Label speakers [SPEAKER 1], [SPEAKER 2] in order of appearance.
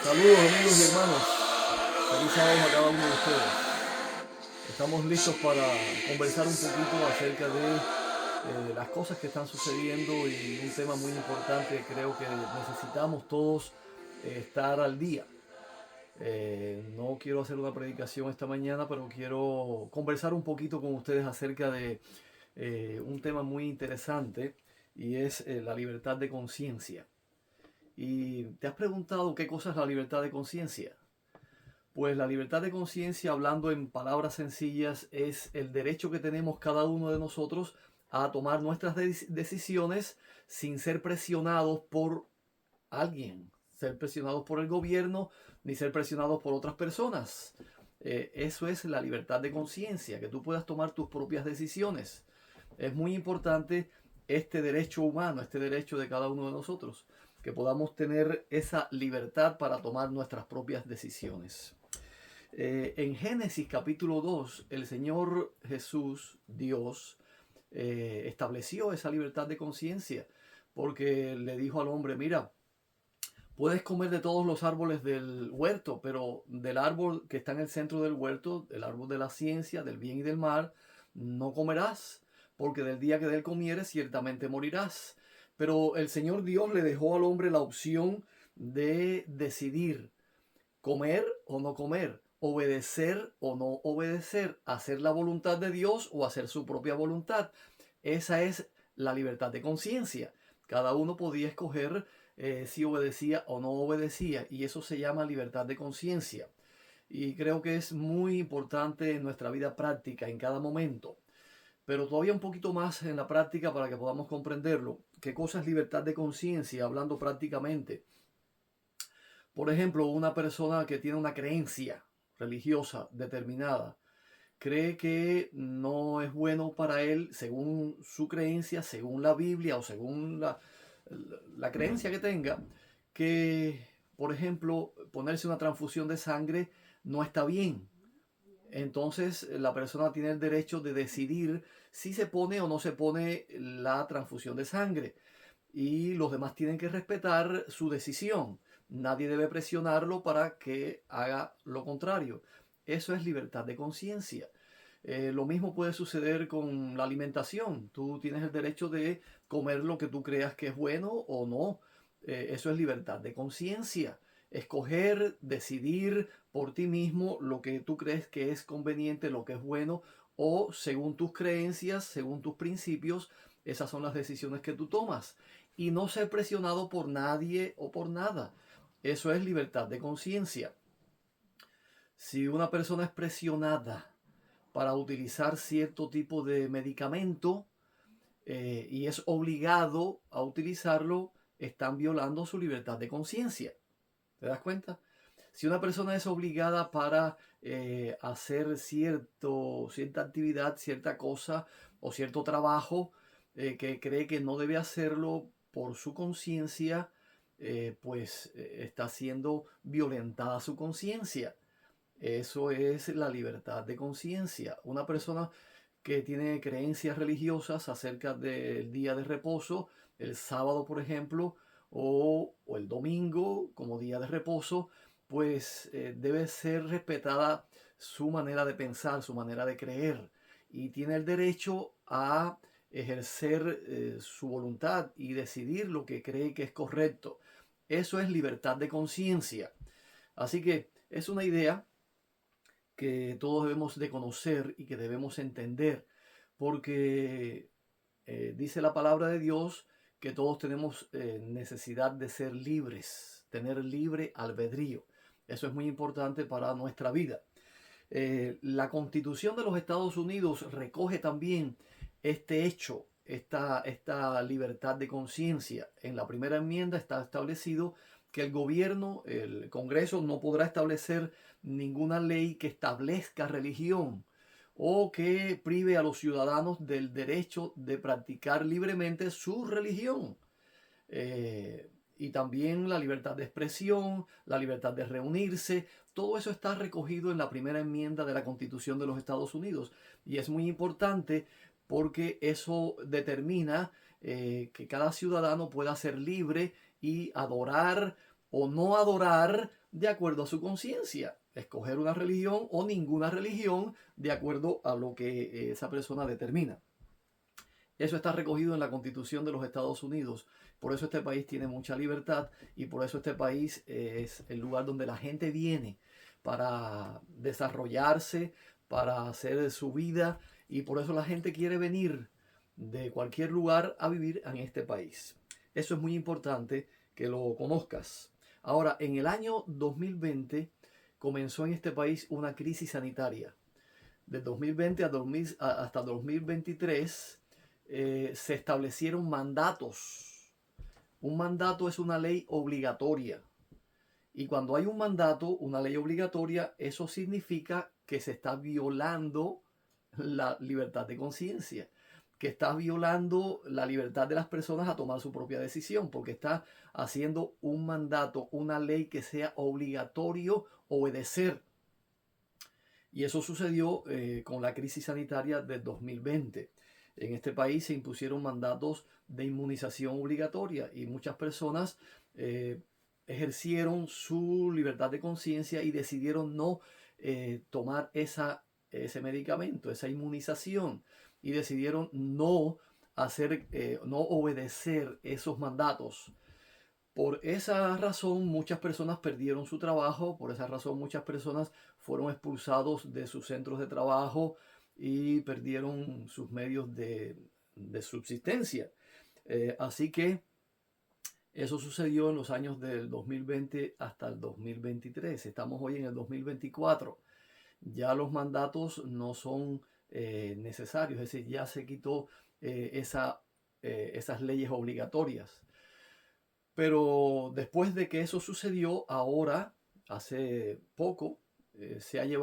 [SPEAKER 1] Saludos amigos y hermanos, feliz sábado a cada uno de ustedes. Estamos listos para conversar un poquito acerca de las cosas que están sucediendo y un tema muy importante. Creo que necesitamos todos estar al día. No quiero hacer una predicación esta mañana, pero quiero conversar un poquito con ustedes acerca de un tema muy interesante y es la libertad de conciencia. ¿Y te has preguntado qué cosa es la libertad de conciencia? Pues la libertad de conciencia, hablando en palabras sencillas, es el derecho que tenemos cada uno de nosotros a tomar nuestras decisiones sin ser presionados por alguien, ser presionados por el gobierno, ni ser presionados por otras personas. Eso es la libertad de conciencia, que tú puedas tomar tus propias decisiones. Es muy importante este derecho humano, este derecho de cada uno de nosotros, que podamos tener esa libertad para tomar nuestras propias decisiones. En Génesis capítulo 2, el Señor Jesús, Dios, estableció esa libertad de conciencia porque le dijo al hombre, mira, puedes comer de todos los árboles del huerto, pero del árbol que está en el centro del huerto, el árbol de la ciencia, del bien y del mal, no comerás, porque del día que de él comieres ciertamente morirás. Pero el Señor Dios le dejó al hombre la opción de decidir comer o no comer, obedecer o no obedecer, hacer la voluntad de Dios o hacer su propia voluntad. Esa es la libertad de conciencia. Cada uno podía escoger si obedecía o no obedecía, y eso se llama libertad de conciencia. Y creo que es muy importante en nuestra vida práctica, en cada momento. Pero todavía un poquito más en la práctica para que podamos comprenderlo. ¿Qué cosa es libertad de conciencia? Hablando prácticamente. Por ejemplo, una persona que tiene una creencia religiosa determinada, cree que no es bueno para él, según su creencia, según la Biblia o según la creencia que tenga, que, por ejemplo, ponerse una transfusión de sangre no está bien. Entonces, la persona tiene el derecho de decidir si se pone o no se pone la transfusión de sangre, y los demás tienen que respetar su decisión. Nadie debe presionarlo para que haga lo contrario. Eso es libertad de conciencia. Lo mismo puede suceder con la alimentación. Tú tienes el derecho de comer lo que tú creas que es bueno o no. Eso es libertad de conciencia. Escoger, decidir por ti mismo lo que tú crees que es conveniente, lo que es bueno, o según tus creencias, según tus principios, esas son las decisiones que tú tomas. Y no ser presionado por nadie o por nada. Eso es libertad de conciencia. Si una persona es presionada para utilizar cierto tipo de medicamento y es obligado a utilizarlo, están violando su libertad de conciencia. ¿Te das cuenta? Si una persona es obligada para hacer cierta actividad, cierta cosa o cierto trabajo que cree que no debe hacerlo por su conciencia, pues está siendo violentada su conciencia. Eso es la libertad de conciencia. Una persona que tiene creencias religiosas acerca del día de reposo, el sábado, por ejemplo, o el domingo como día de reposo, pues debe ser respetada su manera de pensar, su manera de creer, y tiene el derecho a ejercer su voluntad y decidir lo que cree que es correcto. Eso es libertad de conciencia. Así que es una idea que todos debemos de conocer y que debemos entender, porque dice la palabra de Dios que todos tenemos necesidad de ser libres, tener libre albedrío. Eso es muy importante para nuestra vida. La Constitución de los Estados Unidos recoge también este hecho, esta libertad de conciencia. En la primera enmienda está establecido que el gobierno, el Congreso, no podrá establecer ninguna ley que establezca religión o que prive a los ciudadanos del derecho de practicar libremente su religión. Y también la libertad de expresión, la libertad de reunirse, todo eso está recogido en la primera enmienda de la Constitución de los Estados Unidos. Y es muy importante porque eso determina que cada ciudadano pueda ser libre y adorar o no adorar de acuerdo a su conciencia, escoger una religión o ninguna religión de acuerdo a lo que esa persona determina. Eso está recogido en la Constitución de los Estados Unidos. Por eso este país tiene mucha libertad y por eso este país es el lugar donde la gente viene para desarrollarse, para hacer su vida, y por eso la gente quiere venir de cualquier lugar a vivir en este país. Eso es muy importante que lo conozcas. Ahora, en el año 2020 comenzó en este país una crisis sanitaria. Del 2020 hasta 2023 se establecieron mandatos. Un mandato es una ley obligatoria. Y cuando hay un mandato, una ley obligatoria, eso significa que se está violando la libertad de conciencia, que está violando la libertad de las personas a tomar su propia decisión, porque está haciendo un mandato, una ley que sea obligatorio obedecer. Y eso sucedió con la crisis sanitaria del 2020. En este país se impusieron mandatos de inmunización obligatoria y muchas personas ejercieron su libertad de conciencia y decidieron no tomar ese medicamento, esa inmunización, y decidieron no no obedecer esos mandatos. Por esa razón muchas personas perdieron su trabajo, por esa razón muchas personas fueron expulsados de sus centros de trabajo y perdieron sus medios de subsistencia. Así que eso sucedió en los años del 2020 hasta el 2023. Estamos hoy en el 2024. Ya los mandatos no son necesarios, es decir, ya se quitó esas leyes obligatorias. Pero después de que eso sucedió, ahora, hace poco, se ha llevado